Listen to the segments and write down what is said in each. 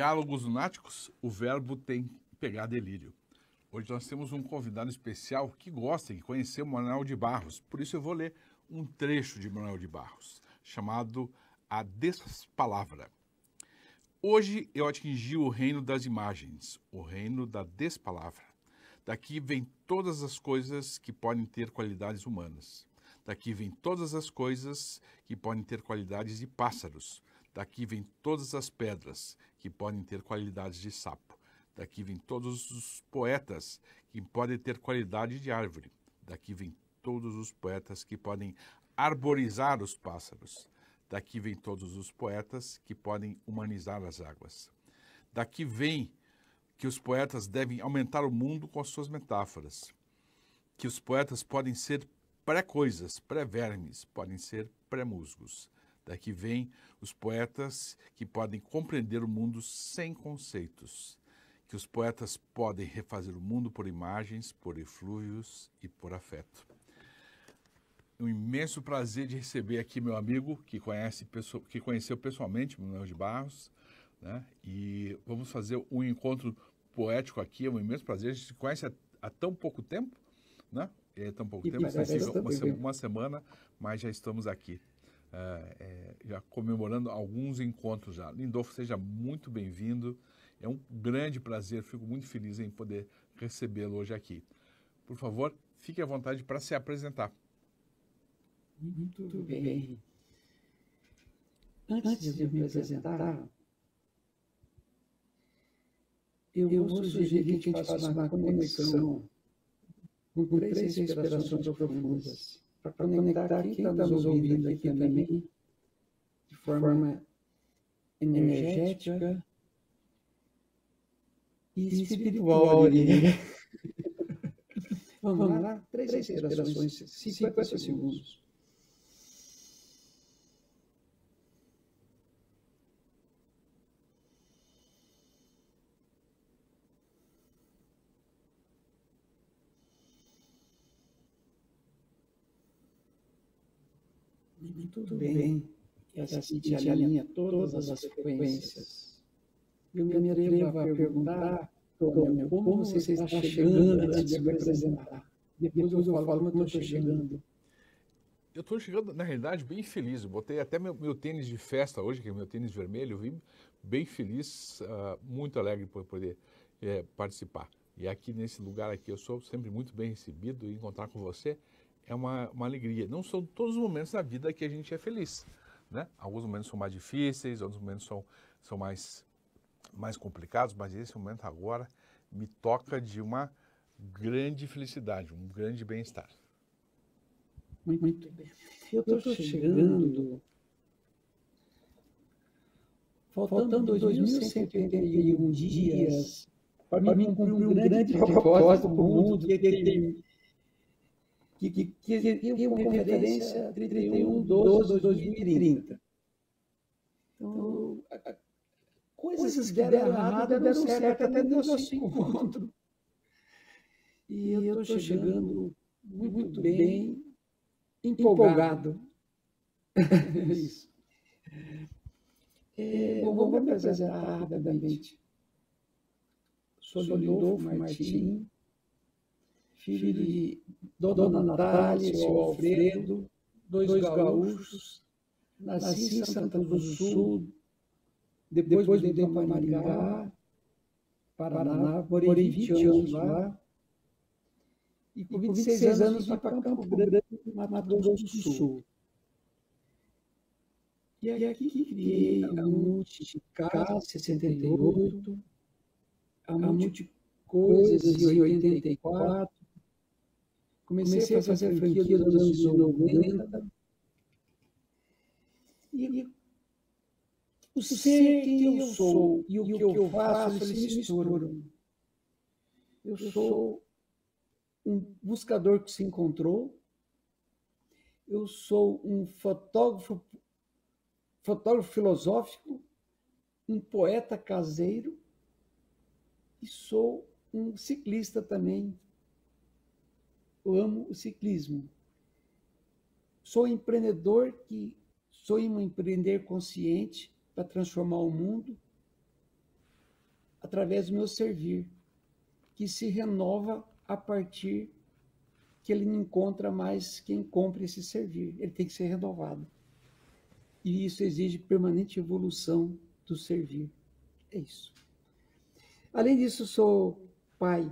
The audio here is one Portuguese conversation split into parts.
Diálogos Lunáticos, o verbo tem que pegar delírio. Hoje nós temos um convidado especial que gosta de conhecer o Manuel de Barros. Por isso eu vou ler um trecho de Manuel de Barros, chamado A Despalavra. Hoje eu atingi o reino das imagens, o reino da despalavra. Daqui vêm todas as coisas que podem ter qualidades humanas. Daqui vêm todas as coisas que podem ter qualidades de pássaros. Daqui vêm todas as pedras que podem ter qualidades de sapo. Daqui vêm todos os poetas que podem ter qualidade de árvore. Daqui vêm todos os poetas que podem arborizar os pássaros. Daqui vêm todos os poetas que podem humanizar as águas. Daqui vem que os poetas devem aumentar o mundo com as suas metáforas. Que os poetas podem ser pré-coisas, pré-vermes, podem ser pré-musgos. Daqui vem os poetas que podem compreender o mundo sem conceitos. Que os poetas podem refazer o mundo por imagens, por eflúvios e por afeto. Um imenso prazer de receber aqui meu amigo que conheceu pessoalmente, Manuel de Barros, né? E vamos fazer um encontro poético aqui, é um imenso prazer. A gente se conhece há tão pouco tempo, né? É tão pouco tempo, uma semana, mas já estamos aqui. Já comemorando alguns encontros já. Lindolfo, seja muito bem-vindo. É um grande prazer, fico muito feliz em poder recebê-lo hoje aqui. Por favor, fique à vontade para se apresentar. Muito bem. Antes de me apresentar, eu vou sugerir que a gente faça uma conexão com três respirações profundas, para conectar quem está nos ouvindo aqui também, de forma energética e espiritual. Vamos lá? Três respirações, 50 segundos. Muito bem. E assim te alinha todas as frequências. Eu me atrevo a perguntar, Tônia, como você está chegando antes de me apresentar? Depois eu falo como eu estou chegando. Eu estou chegando, na realidade, bem feliz. Eu botei até meu tênis de festa hoje, que é meu tênis vermelho. Eu vim bem feliz, muito alegre por poder participar. E aqui nesse lugar aqui eu sou sempre muito bem recebido e encontrar com você é uma alegria. Não são todos os momentos da vida que a gente é feliz, né? Alguns momentos são mais difíceis, outros momentos são mais complicados, mas esse momento agora me toca de uma grande felicidade, um grande bem-estar. Muito bem. Eu estou chegando, faltando 2.181 dias para mim cumprir um grande propósito para o mundo, que é uma referência a 31/12/2030. Então, coisas que deram errado, deram certo até no nosso encontro. E eu estou chegando muito bem, empolgado. Isso. Vou me apresentar rapidamente. Sou Lindolfo Martim, filho de Dona Natália e seu Alfredo, dois gaúchos. Nasci em Santa Cruz do Sul, depois mudei para Maringá, Paraná, morei 20 anos lá. E com 26 anos vim para Campo Grande, Mato Grosso do Sul. E aqui criei a Multicasa 68, a Multicoisas em 84. Comecei a fazer franquia nos anos 90. E o ser quem eu sou e o que eu faço, eles se misturam. Eu sou um buscador que se encontrou. Eu sou um fotógrafo filosófico, um poeta caseiro e sou um ciclista também. Eu amo o ciclismo. Sou empreendedor que sonho em empreender consciente para transformar o mundo. através do meu servir, que se renova a partir que ele não encontra mais quem compre esse servir. Ele tem que ser renovado. E isso exige permanente evolução do servir. É isso. Além disso, sou pai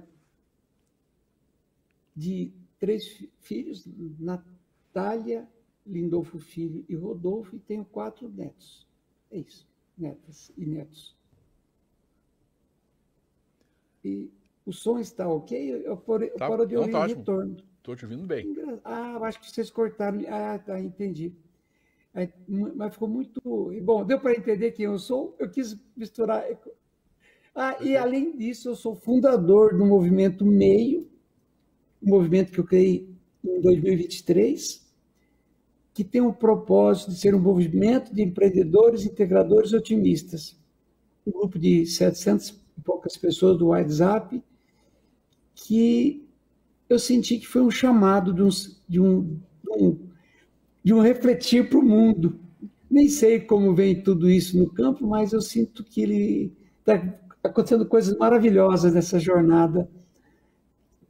de 3 filhos, Natália, Lindolfo Filho e Rodolfo, e tenho 4 netos. É isso, netas e netos. E o som está ok? Eu paro de ouvir o retorno. Estou te ouvindo bem. Acho que vocês cortaram. Tá, entendi. Mas ficou muito... Bom, deu para entender quem eu sou? Eu quis misturar... E além disso, eu sou fundador do movimento MEIO, um movimento que eu criei em 2023, que tem o propósito de ser um movimento de empreendedores, integradores otimistas. Um grupo de 700 e poucas pessoas do WhatsApp, que eu senti que foi um chamado de um refletir para o mundo. Nem sei como vem tudo isso no campo, mas eu sinto que ele está acontecendo coisas maravilhosas nessa jornada.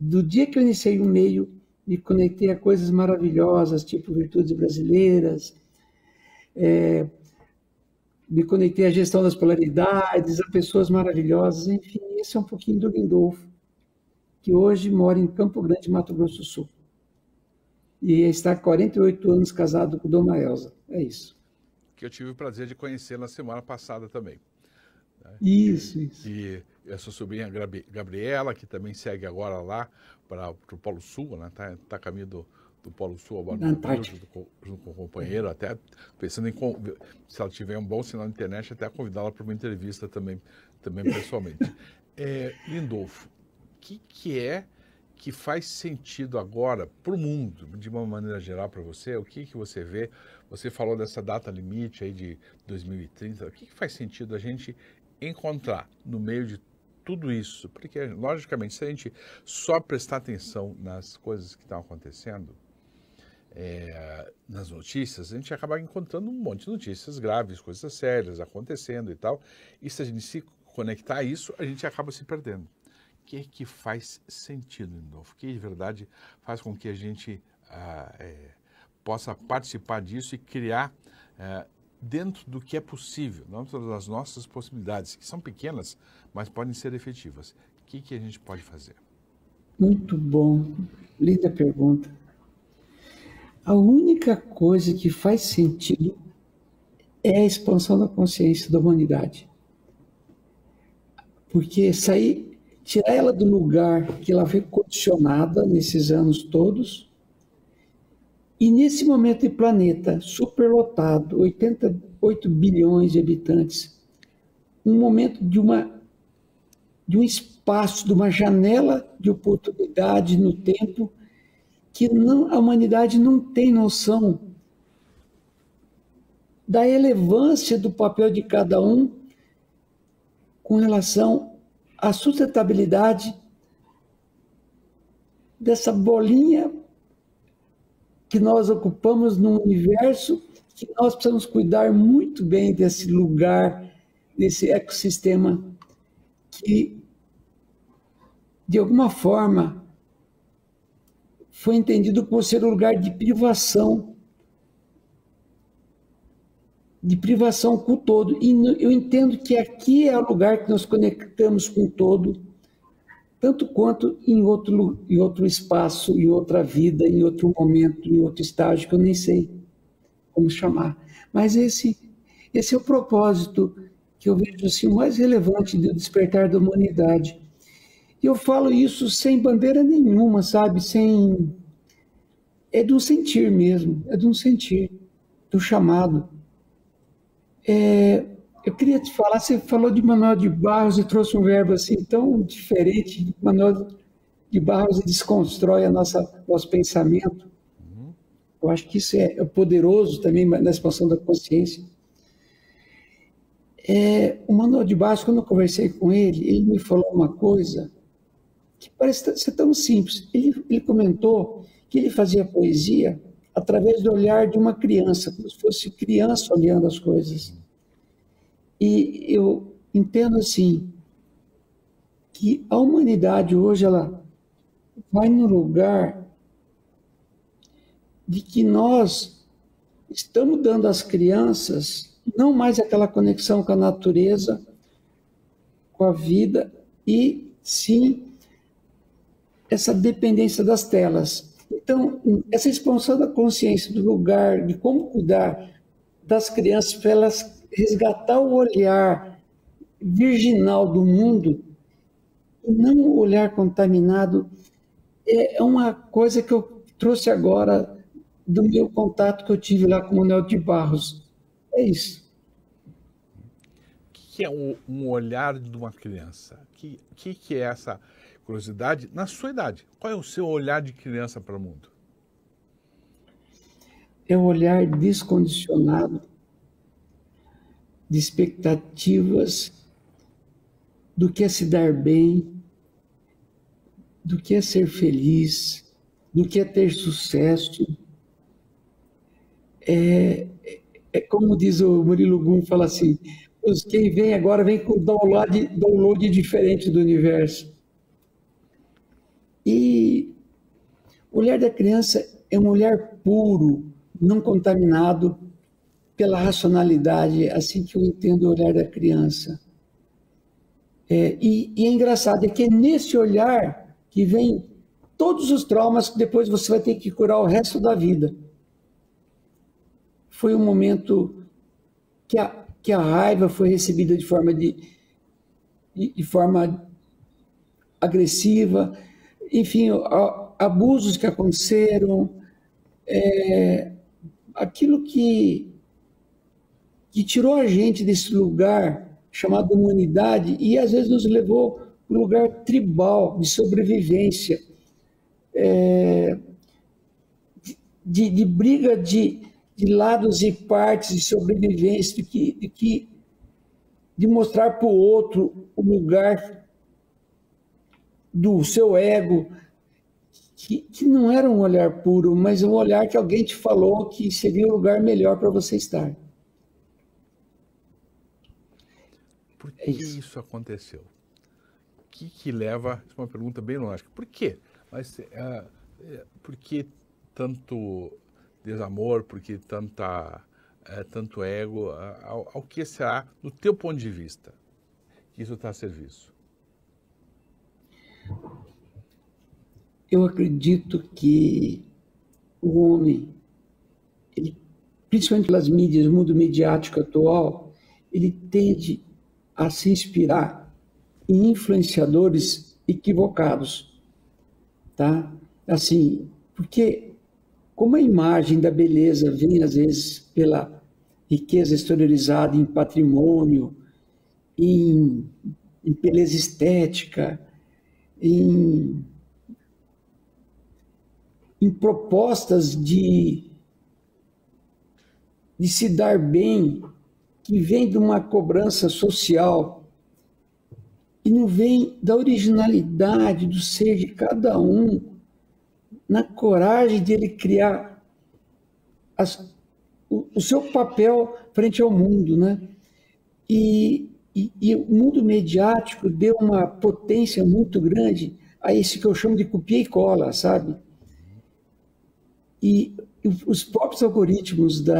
Do dia que eu iniciei o MEIO, me conectei a coisas maravilhosas, tipo Virtudes Brasileiras, me conectei à gestão das polaridades, a pessoas maravilhosas, enfim, esse é um pouquinho do Lindolfo, que hoje mora em Campo Grande, Mato Grosso do Sul. E está há 48 anos casado com Dona Elza. É isso. Que eu tive o prazer de conhecer na semana passada também. Isso. E a sua sobrinha Gabriela, que também segue agora lá para o Polo Sul, né? Tá a caminho do Polo Sul, agora junto com o companheiro, até pensando em, se ela tiver um bom sinal na internet, até convidá-la para uma entrevista também pessoalmente. Lindolfo, o que é que faz sentido agora para o mundo, de uma maneira geral para você? O que você vê? Você falou dessa data limite aí de 2030. O que faz sentido a gente encontrar no meio de tudo isso? Porque, logicamente, se a gente só prestar atenção nas coisas que estão acontecendo, nas notícias, a gente acaba encontrando um monte de notícias graves, coisas sérias acontecendo e tal. E se a gente se conectar a isso, a gente acaba se perdendo. O que faz sentido, Lindolfo? O que de verdade faz com que a gente possa participar disso e criar dentro do que é possível, dentro das nossas possibilidades, que são pequenas, mas podem ser efetivas. O que a gente pode fazer? Muito bom. Linda pergunta. A única coisa que faz sentido é a expansão da consciência da humanidade. Porque tirar ela do lugar que ela foi condicionada nesses anos todos, e nesse momento de planeta superlotado, 88 bilhões de habitantes, um momento de um espaço, de uma janela de oportunidade no tempo, que a humanidade não tem noção da relevância do papel de cada um com relação à sustentabilidade dessa bolinha que nós ocupamos no universo, que nós precisamos cuidar muito bem desse lugar, desse ecossistema que, de alguma forma, foi entendido por ser um lugar de privação com o todo. E eu entendo que aqui é o lugar que nós conectamos com o todo, tanto quanto em outro espaço, em outra vida, em outro momento, em outro estágio, que eu nem sei como chamar. Mas esse é o propósito que eu vejo assim, o mais relevante do despertar da humanidade. E eu falo isso sem bandeira nenhuma, sabe? É de um sentir mesmo, é de um sentir, do chamado. Eu queria te falar, você falou de Manuel de Barros e trouxe um verbo assim tão diferente. Manuel de Barros desconstrói nosso pensamento. Eu acho que isso é poderoso também na expansão da consciência. O Manuel de Barros, quando eu conversei com ele me falou uma coisa que parece ser tão simples. Ele comentou que ele fazia poesia através do olhar de uma criança, como se fosse criança olhando as coisas. E eu entendo assim, que a humanidade hoje ela vai no lugar de que nós estamos dando às crianças não mais aquela conexão com a natureza, com a vida, e sim essa dependência das telas. Então, essa expansão da consciência do lugar, de como cuidar das crianças, para elas resgatar o olhar virginal do mundo, e não o olhar contaminado, é uma coisa que eu trouxe agora do meu contato que eu tive lá com o Manuel de Barros. É isso. O que é um olhar de uma criança? O que é essa curiosidade na sua idade? Qual é o seu olhar de criança para o mundo? É o olhar descondicionado de expectativas do que é se dar bem, do que é ser feliz, do que é ter sucesso. É como diz o Murilo Gun, fala assim, quem vem agora vem com download diferente do universo. E o olhar da criança é um olhar puro, não contaminado pela racionalidade, assim que eu entendo o olhar da criança. E é engraçado, é que é nesse olhar que vem todos os traumas que depois você vai ter que curar o resto da vida. Foi um momento que a raiva foi recebida de forma agressiva, enfim, abusos que aconteceram, aquilo que tirou a gente desse lugar chamado humanidade e às vezes nos levou para um lugar tribal, de sobrevivência, de briga de lados e partes de sobrevivência, de mostrar para o outro o lugar do seu ego, que não era um olhar puro, mas um olhar que alguém te falou que seria um lugar melhor para você estar. Por que isso aconteceu? O que leva... Isso é uma pergunta bem lógica. Por quê? Mas, por que tanto desamor, por que tanto ego? Ao que será, do teu ponto de vista, que isso está a serviço? Eu acredito que o homem, principalmente pelas mídias, o mundo midiático atual, ele tende a se inspirar em influenciadores equivocados, tá? Assim, porque como a imagem da beleza vem, às vezes, pela riqueza exteriorizada em patrimônio, em beleza estética, em propostas de se dar bem, que vem de uma cobrança social e não vem da originalidade do ser de cada um, na coragem de ele criar o seu papel frente ao mundo, né? E o mundo mediático deu uma potência muito grande a esse que eu chamo de copia e cola, sabe? E os próprios algoritmos do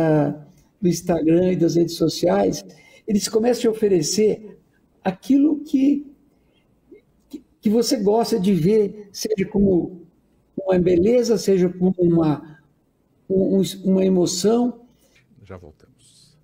Instagram e das redes sociais, eles começam a oferecer aquilo que você gosta de ver, seja como uma beleza, seja como uma emoção. Já voltamos.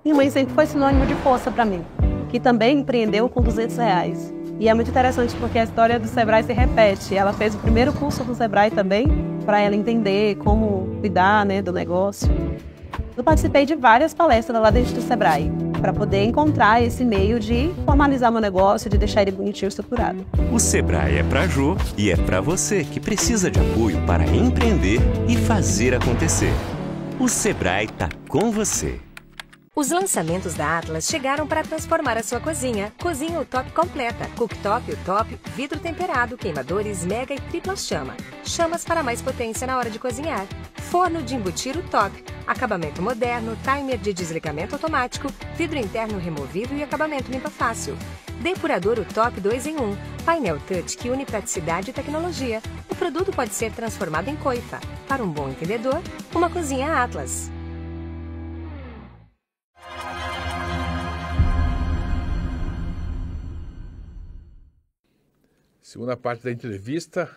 Minha mãe sempre foi sinônimo de força para mim, que também empreendeu com R$200. E é muito interessante porque a história do Sebrae se repete. Ela fez o primeiro curso do Sebrae também, para ela entender como cuidar, né, do negócio. Eu participei de várias palestras lá dentro do Sebrae, para poder encontrar esse meio de formalizar meu negócio, de deixar ele bonitinho, estruturado. O Sebrae é para Jô e é para você que precisa de apoio para empreender e fazer acontecer. O Sebrae está com você. Os lançamentos da Atlas chegaram para transformar a sua cozinha. Cozinha UTOP completa. Cooktop UTOP, vidro temperado, queimadores mega e tripla chama. Chamas para mais potência na hora de cozinhar. Forno de embutir UTOP. Acabamento moderno, timer de desligamento automático, vidro interno removível e acabamento limpa fácil. Depurador UTOP 2 em 1. Painel touch que une praticidade e tecnologia. O produto pode ser transformado em coifa. Para um bom entendedor, uma cozinha Atlas. Segunda parte da entrevista,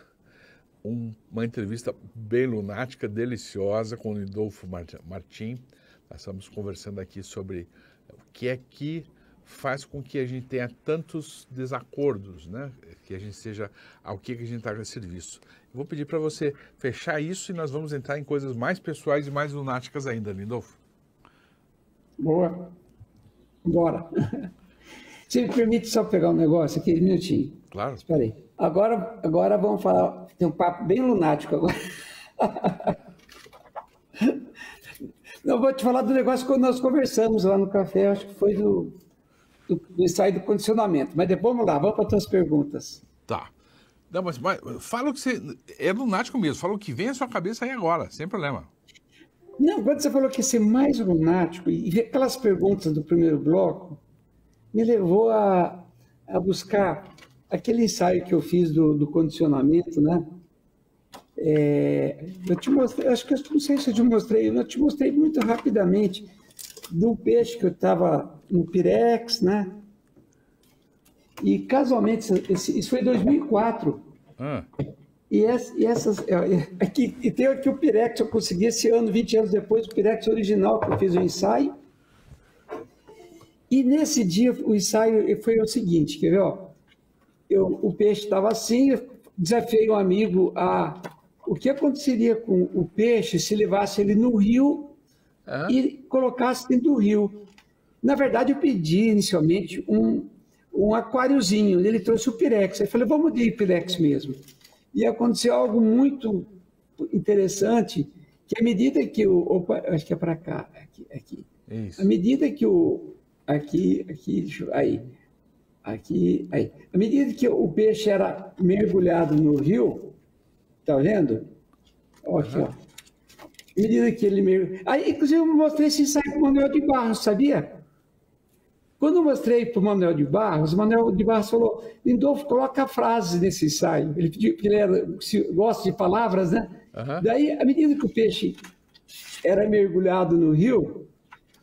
uma entrevista bem lunática, deliciosa, com o Lindolfo Martim. Nós estamos conversando aqui sobre o que é que faz com que a gente tenha tantos desacordos, né? Que a gente seja ao que a gente está a serviço. Eu vou pedir para você fechar isso e nós vamos entrar em coisas mais pessoais e mais lunáticas ainda, Lindolfo. Boa. Bora. Você me permite só pegar um negócio aqui, um minutinho? Claro. Espera aí. Agora vamos falar, tem um papo bem lunático agora. Não, vou te falar do negócio que nós conversamos lá no café, acho que foi do ensaio do condicionamento. Mas depois vamos lá, vamos para as tuas perguntas. Tá. Não, mas fala o que você... É lunático mesmo, fala o que vem à sua cabeça aí agora, sem problema. Não, quando você falou que ia ser mais lunático, e aquelas perguntas do primeiro bloco, me levou a buscar aquele ensaio que eu fiz do condicionamento, né? Eu te mostrei, acho que eu não sei se eu te mostrei muito rapidamente do peixe que eu estava no Pirex, né? E casualmente, isso foi em 2004. E tem aqui o Pirex, eu consegui esse ano, 20 anos depois, o Pirex original que eu fiz o ensaio. E nesse dia, o ensaio foi o seguinte, quer ver, ó? O peixe estava assim, eu desafiei um amigo a... O que aconteceria com o peixe se levasse ele no rio e colocasse dentro do rio? Na verdade, eu pedi inicialmente um aquáriozinho, ele trouxe o Pirex. Aí eu falei, vamos de Pirex mesmo. E aconteceu algo muito interessante, que à medida que acho que é para cá, aqui. Isso. À medida que aí. À medida que o peixe era mergulhado no rio, tá vendo? Ó, aqui, ó. À medida que ele mergulhava... Aí, inclusive, eu mostrei esse ensaio para o Manuel de Barros, sabia? Quando eu mostrei para o Manuel de Barros falou, Lindolfo, coloca a frase nesse ensaio. Ele pediu, porque ele gosta de palavras, né? Daí, à medida que o peixe era mergulhado no rio,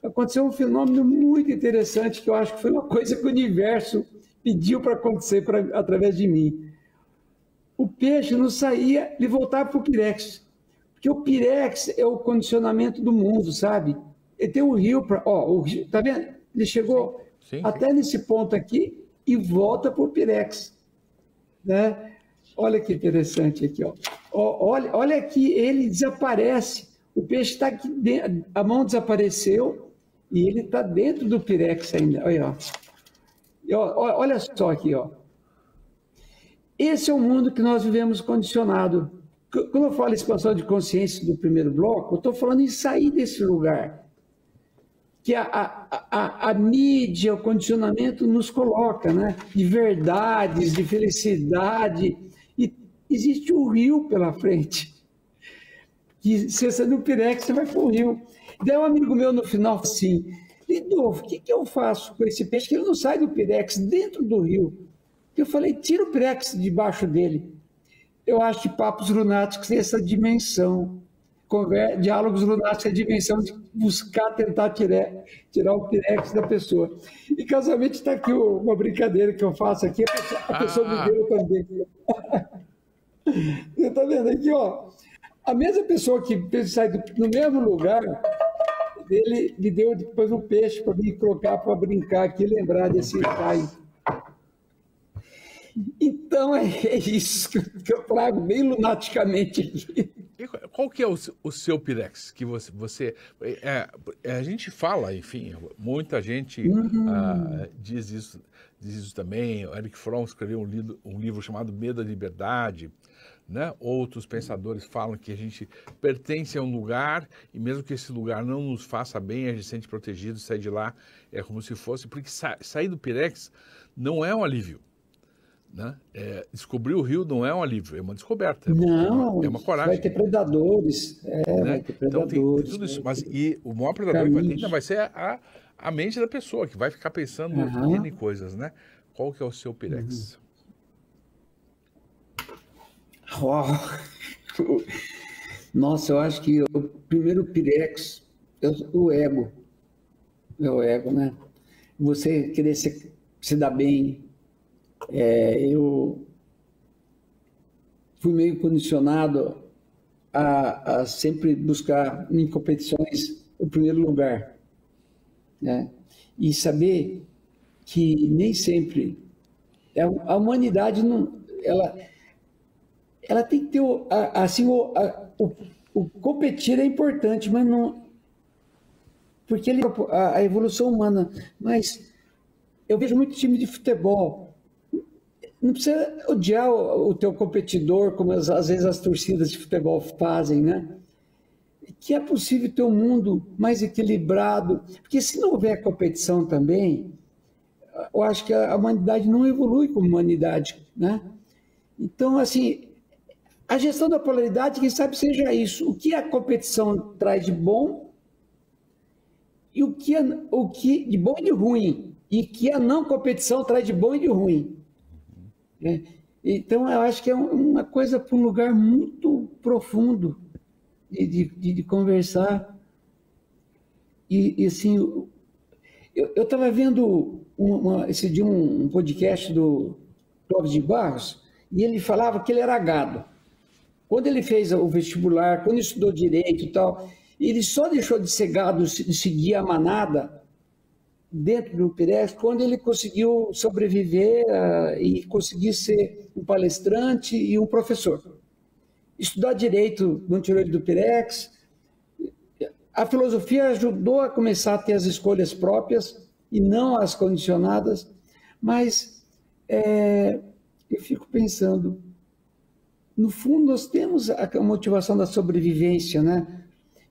aconteceu um fenômeno muito interessante, que eu acho que foi uma coisa que o universo pediu para acontecer através de mim. O peixe não saía, ele voltava para o Pirex. Porque o Pirex é o condicionamento do mundo, sabe? Ele tem um rio para... Ó, tá vendo? Ele chegou até nesse ponto aqui e volta para o Pirex. Né? Olha que interessante aqui, ó. Olha aqui, ele desaparece. O peixe está aqui dentro, a mão desapareceu e ele está dentro do Pirex ainda. Olha só aqui, ó. Esse é o mundo que nós vivemos condicionado. Quando eu falo expansão de consciência do primeiro bloco, eu estou falando em sair desse lugar. Que a mídia, o condicionamento nos coloca, né? De verdades, de felicidade. E existe um rio pela frente. Que se você no Pirex, você vai para o rio. Daí um amigo meu no final assim, Lindolfo, o que eu faço com esse peixe? Que ele não sai do Pirex, dentro do rio. Eu falei, tira o Pirex debaixo dele. Eu acho que papos lunáticos têm essa dimensão. Diálogos lunáticos, a dimensão de buscar, tentar tirar o Pirex da pessoa. E casualmente está aqui uma brincadeira que eu faço aqui, a pessoa me deu também. Você está vendo aqui, ó? A mesma pessoa que sai no mesmo lugar, ele me deu depois um peixe para me colocar para brincar aqui e lembrar desse ensaio. Então é isso que eu trago bem lunaticamente aqui. E qual que é o seu Pirex? Que você a gente fala, enfim, muita gente diz isso também. O Eric Fromm escreveu um livro chamado Medo da Liberdade. né? Outros pensadores falam que a gente pertence a um lugar e mesmo que esse lugar não nos faça bem, a gente se sente protegido, sair de lá é como se fosse, porque sair do Pirex não é um alívio, né? Descobrir o rio não é um alívio, é uma descoberta, Não, é uma coragem. vai ter predadores, Né? vai ter predadores. Então tem tudo isso, mas e o maior predador ainda vai ser a mente da pessoa, que vai ficar pensando em coisas, né? Qual que é o seu Pirex? Uau. Nossa, eu acho que o primeiro Pirex é o ego. É o ego, né? Você querer se dar bem. Eu fui meio condicionado a sempre buscar em competições o primeiro lugar, né? E saber que nem sempre a humanidade não, ela tem que ter o competir é importante, mas não porque a evolução humana. Mas eu vejo muito time de futebol. Não precisa odiar o teu competidor, como às vezes as torcidas de futebol fazem, né? Que é possível ter um mundo mais equilibrado, porque se não houver competição também, eu acho que a humanidade não evolui como humanidade, né? Então, assim, a gestão da polaridade, quem sabe seja isso. O que a competição traz de bom e o que de bom e de ruim, e que a não competição traz de bom e de ruim. Então, eu acho que é uma coisa para um lugar muito profundo de conversar. E assim, eu estava vendo esse dia um podcast do Clóvis de Barros, e ele falava que ele era gado. Quando ele fez o vestibular, quando estudou direito e tal, ele só deixou de ser gado, de seguir a manada dentro do Pirex, quando ele conseguiu sobreviver e conseguir ser um palestrante e um professor. Estudar direito no interior do Pirex, a filosofia ajudou a começar a ter as escolhas próprias e não as condicionadas, mas eu fico pensando, no fundo nós temos a motivação da sobrevivência, né?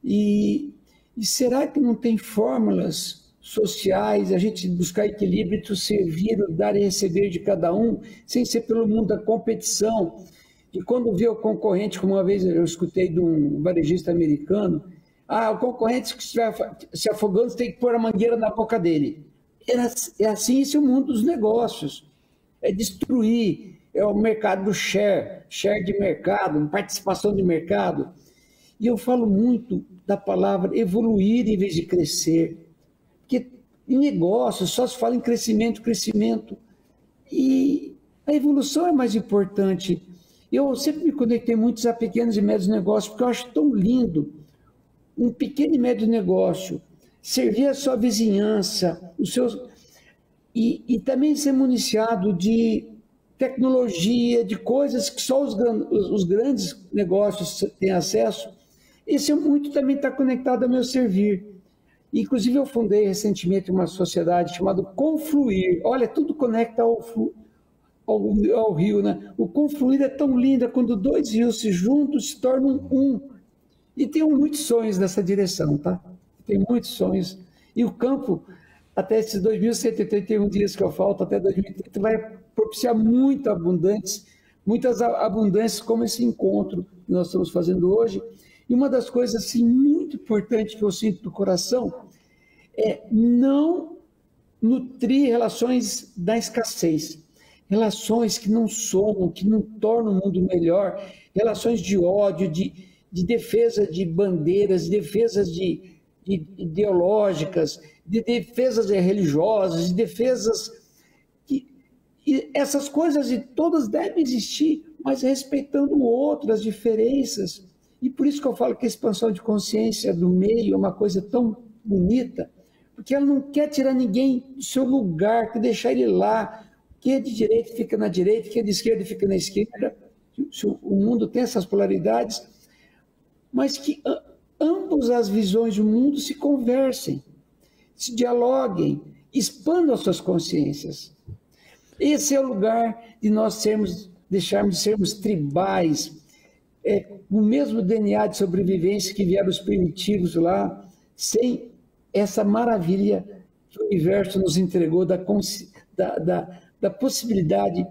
E será que não tem fórmulas sociais, a gente buscar equilíbrio entre o servir, o dar e receber de cada um, sem ser pelo mundo da competição? E quando vê o concorrente, como uma vez eu escutei de um varejista americano, o concorrente que estiver se afogando, você tem que pôr a mangueira na boca dele. É assim esse é o mundo dos negócios. É destruir, é o mercado do share de mercado, participação de mercado. E eu falo muito da palavra evoluir em vez de crescer. Porque em negócios só se fala em crescimento. E a evolução é mais importante. Eu sempre me conectei muito a pequenos e médios negócios, porque eu acho tão lindo um pequeno e médio negócio servir a sua vizinhança, e também ser municiado de tecnologia, de coisas que só os grandes negócios têm acesso. Esse muito também está conectado ao meu servir. Inclusive, eu fundei recentemente uma sociedade chamada Confluir. Olha, tudo conecta ao rio, né? O confluir é tão lindo, quando dois rios se juntam, se tornam um. E tenho muitos sonhos nessa direção, tá? Tem muitos sonhos. E o campo, até esses 2.181 dias que eu falto, até 2030, vai propiciar muitas abundâncias como esse encontro que nós estamos fazendo hoje. E uma das coisas assim, muito importantes que eu sinto do coração é não nutrir relações da escassez, relações que não somam, que não tornam o mundo melhor, relações de ódio, de defesa de bandeiras, de defesas ideológicas, de defesas religiosas, de defesas... E essas coisas todas devem existir, mas respeitando o outro, as diferenças. E por isso que eu falo que a expansão de consciência do meio é uma coisa tão bonita, porque ela não quer tirar ninguém do seu lugar, quer deixar ele lá. Quem é de direita fica na direita, quem é de esquerda fica na esquerda. O mundo tem essas polaridades, mas que ambas as visões do mundo se conversem, se dialoguem, expandam as suas consciências. Esse é o lugar de nós deixarmos de sermos tribais o mesmo DNA de sobrevivência que vieram os primitivos lá, sem essa maravilha que o universo nos entregou da possibilidade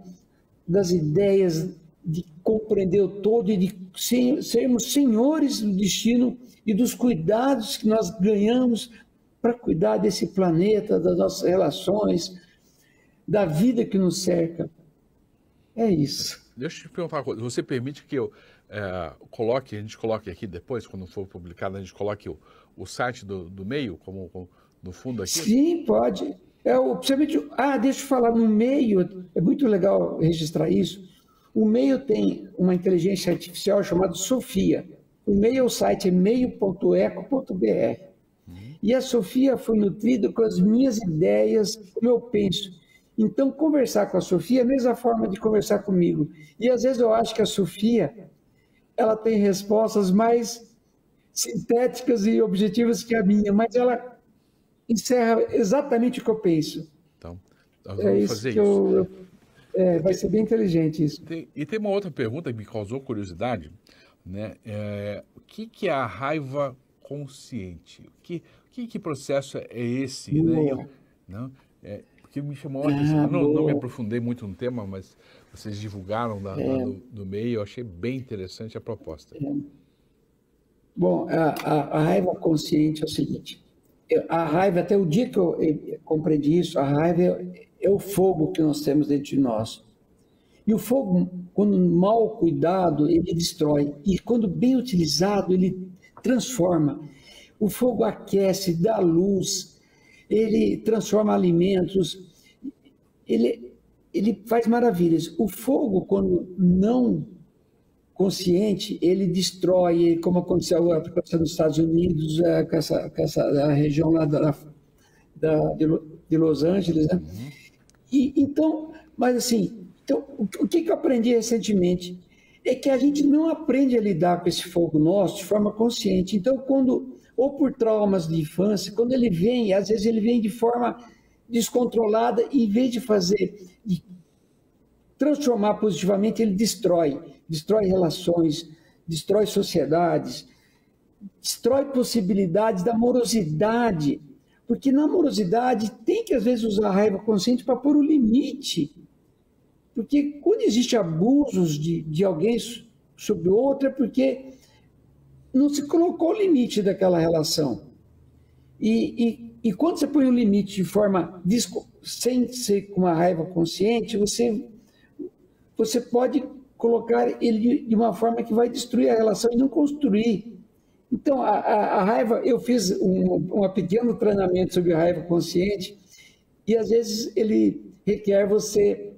das ideias, de compreender o todo e de sermos senhores do destino e dos cuidados que nós ganhamos para cuidar desse planeta, das nossas relações, da vida que nos cerca. É isso. Deixa eu te perguntar uma coisa. Você permite que eu a gente coloque aqui depois, quando for publicado, a gente coloque o site do meio, como no fundo aqui? Sim, pode. Principalmente, deixa eu falar, no meio, é muito legal registrar isso. O meio tem uma inteligência artificial chamada Sofia. O site é meio.eco.br. E a Sofia foi nutrida com as minhas ideias, como eu penso. Então, conversar com a Sofia é a mesma forma de conversar comigo. E às vezes eu acho que a Sofia, ela tem respostas mais sintéticas e objetivas que a minha, mas ela encerra exatamente o que eu penso. Então, nós vamos fazer isso. Vai ser bem inteligente isso. E tem uma outra pergunta que me causou curiosidade, né? O que é a raiva consciente? Que processo é esse? Né? Porque me chamou a atenção. Não me aprofundei muito no tema, mas vocês divulgaram do meio, eu achei bem interessante a proposta. Bom, a raiva consciente é o seguinte, a raiva, até o dia que eu compreendi isso, a raiva é o fogo que nós temos dentro de nós. E o fogo, quando mal cuidado, ele destrói. E quando bem utilizado, ele transforma. O fogo aquece, dá luz, ele transforma alimentos, ele faz maravilhas. O fogo, quando não consciente, ele destrói, como aconteceu nos Estados Unidos, com essa região lá de Los Angeles, né? Então, o que eu aprendi recentemente é que a gente não aprende a lidar com esse fogo nosso de forma consciente. Então, ou por traumas de infância, quando ele vem, às vezes ele vem de forma descontrolada, e em vez de transformar positivamente, ele destrói relações, destrói sociedades, destrói possibilidades da amorosidade, porque na amorosidade tem que às vezes usar a raiva consciente para pôr o limite, porque quando existe abusos de alguém sobre o outro é porque não se colocou o limite daquela relação. E quando você põe o limite de forma sem ser com uma raiva consciente, você pode colocar ele de uma forma que vai destruir a relação e não construir. Então, a raiva, eu fiz um pequeno treinamento sobre a raiva consciente, e às vezes ele requer você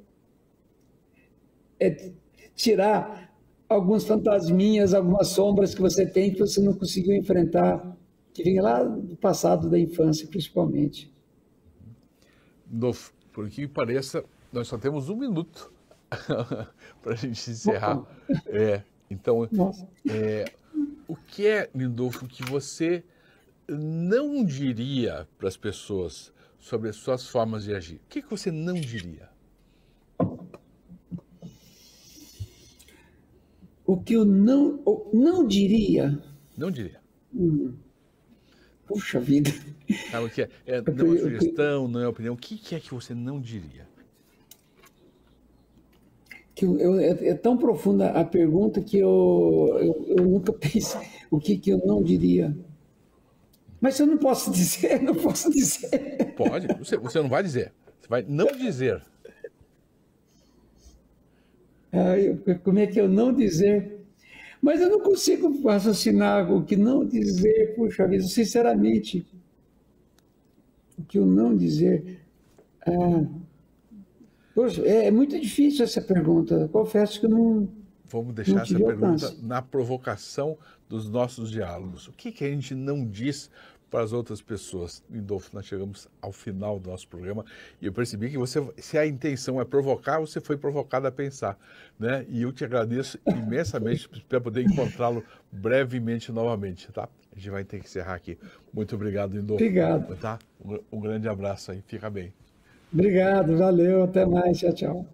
tirar alguns fantasminhas, algumas sombras que você tem que você não conseguiu enfrentar, que vem lá do passado, da infância, principalmente. Por que pareça, nós só temos 1 minuto para a gente encerrar. Então, o que é, Lindolfo, que você não diria para as pessoas sobre as suas formas de agir? O que você não diria? O que eu não diria? Não diria. Puxa vida. Sabe o que é? Não é sugestão, não é opinião. O que é que você não diria? É tão profunda a pergunta que eu nunca pensei. O que eu não diria? Mas eu não posso dizer, não posso dizer. Pode, você não vai dizer. Você vai não dizer. Como é que eu não dizer? Mas eu não consigo raciocinar o que não dizer, puxa vida, sinceramente. O que eu não dizer? Poxa, é muito difícil essa pergunta. Confesso que eu não. Vamos deixar essa pergunta na provocação dos nossos diálogos. O que a gente não diz para as outras pessoas? Lindolfo, nós chegamos ao final do nosso programa e eu percebi que se a intenção é provocar, você foi provocado a pensar, né? E eu te agradeço imensamente por poder encontrá-lo brevemente novamente, tá? A gente vai ter que encerrar aqui. Muito obrigado, Lindolfo. Obrigado. Tá? Um grande abraço aí, fica bem. Obrigado, valeu, até mais, tchau, tchau.